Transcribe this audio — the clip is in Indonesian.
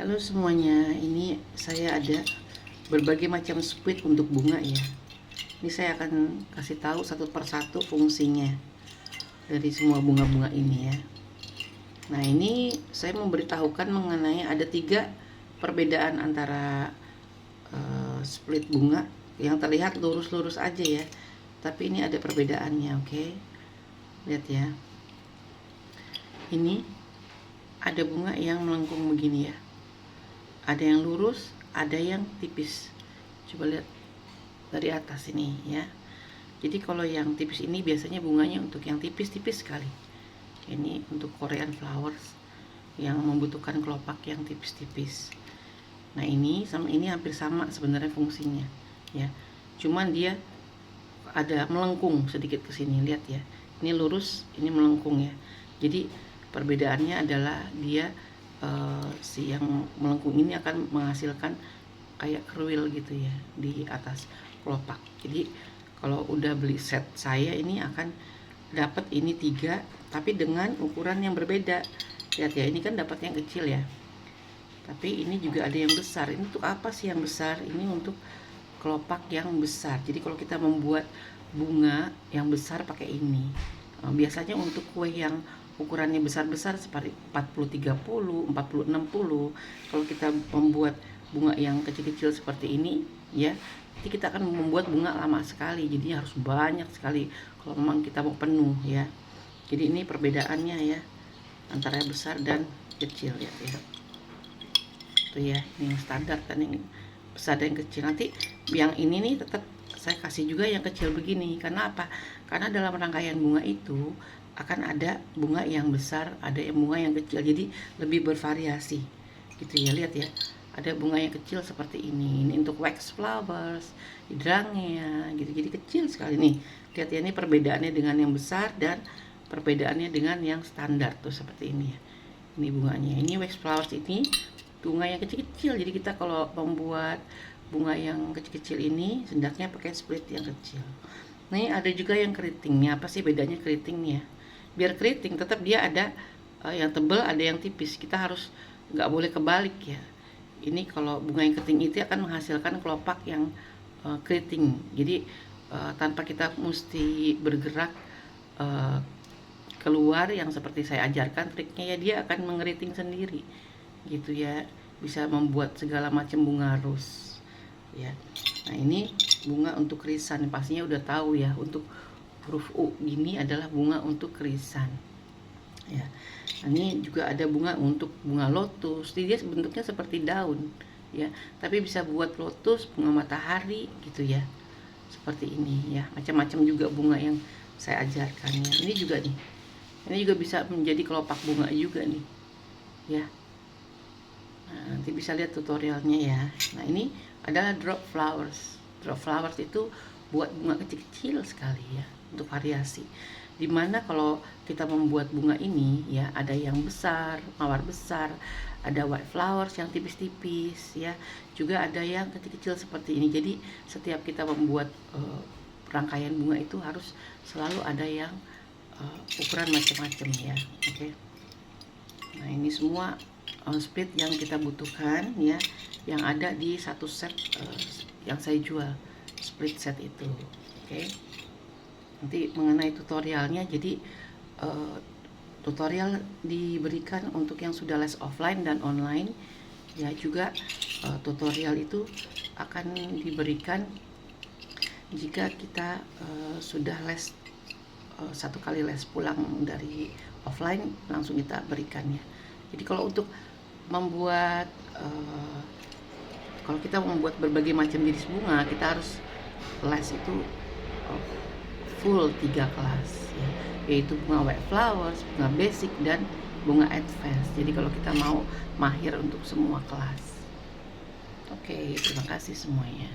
Halo semuanya, ini saya ada berbagai macam split untuk bunga ya. Ini saya akan kasih tahu satu persatu fungsinya dari semua bunga-bunga ini ya. Nah ini saya memberitahukan mengenai ada 3 perbedaan antara split bunga yang terlihat lurus-lurus aja ya. Tapi ini ada perbedaannya, oke? Lihat ya. Ini ada bunga yang melengkung begini ya. Ada yang lurus, ada yang tipis. Coba lihat dari atas ini ya. Jadi kalau yang tipis ini biasanya bunganya untuk yang tipis-tipis sekali. Ini untuk Korean flowers yang membutuhkan kelopak yang tipis-tipis. Nah ini sama ini hampir sama sebenarnya fungsinya ya. Cuman dia ada melengkung sedikit ke sini, lihat ya. Ini lurus, ini melengkung ya. Jadi perbedaannya adalah dia si yang melengkung ini akan menghasilkan kayak kerwil gitu ya di atas kelopak. Jadi kalau udah beli set saya ini akan dapat ini 3 tapi dengan ukuran yang berbeda. Lihat ya, ini kan dapat yang kecil ya. Tapi ini juga ada yang besar. Ini untuk apa sih yang besar? Ini untuk kelopak yang besar. Jadi kalau kita membuat bunga yang besar pakai ini. Biasanya untuk kue yang ukurannya besar-besar seperti 40-30, 40-60. Kalau kita membuat bunga yang kecil-kecil seperti ini ya, nanti kita akan membuat bunga lama sekali. Jadi harus banyak sekali kalau memang kita mau penuh ya. Jadi ini perbedaannya ya antara yang besar dan kecil ya. Itu ya, ini yang standar kan, yang besar dan yang kecil. Nanti yang ini nih tetap saya kasih juga yang kecil begini. Karena apa? Karena dalam rangkaian bunga itu akan ada bunga yang besar, ada yang bunga yang kecil, jadi lebih bervariasi gitu ya. Lihat ya, ada bunga yang kecil seperti ini untuk wax flowers, hydrangea gitu, jadi kecil sekali nih. Lihat ya, ini perbedaannya dengan yang besar dan perbedaannya dengan yang standar tuh seperti ini ya. Ini bunganya, ini wax flowers ini bunga yang kecil-kecil, jadi kita kalau membuat bunga yang kecil-kecil ini hendaknya pakai split yang kecil. Nih ada juga yang keriting nih. Apa sih bedanya keriting nih ya? Biar keriting tetap dia ada yang tebal, ada yang tipis. Kita harus nggak boleh kebalik ya. Ini kalau bunga yang keriting itu akan menghasilkan kelopak yang keriting. Jadi tanpa kita mesti bergerak keluar yang seperti saya ajarkan triknya ya, dia akan mengeriting sendiri gitu ya. Bisa membuat segala macam bunga ros ya. Nah ini bunga untuk krisan, pastinya udah tahu ya. Untuk huruf U gini adalah bunga untuk krisan ya. Nah, ini juga ada bunga untuk bunga lotus. Dia bentuknya seperti daun ya, tapi bisa buat lotus, bunga matahari gitu ya, seperti ini ya. Macam-macam juga bunga yang saya ajarkan ya. Ini juga nih, ini juga bisa menjadi kelopak bunga juga nih ya. Nah, nanti bisa lihat tutorialnya ya. Nah ini adalah drop flowers. Drop flowers itu buat bunga kecil-kecil sekali ya, untuk variasi. Dimana kalau kita membuat bunga ini ya, ada yang besar, mawar besar, ada white flowers yang tipis-tipis ya, juga ada yang kecil-kecil seperti ini. Jadi setiap kita membuat rangkaian bunga itu harus selalu ada yang ukuran macam-macam ya. Oke. Nah ini semua split yang kita butuhkan ya, yang ada di satu set yang saya jual, split set itu. Oke. Nanti mengenai tutorialnya, jadi tutorial diberikan untuk yang sudah les offline dan online ya. Juga tutorial itu akan diberikan jika kita sudah les satu kali les pulang dari offline, langsung kita berikan ya. Jadi kalau untuk membuat kalau kita membuat berbagai macam jenis bunga, kita harus les itu full 3 kelas ya, yaitu bunga white flowers, bunga basic, dan bunga advance. Jadi kalau kita mau mahir untuk semua kelas. Oke, terima kasih semuanya.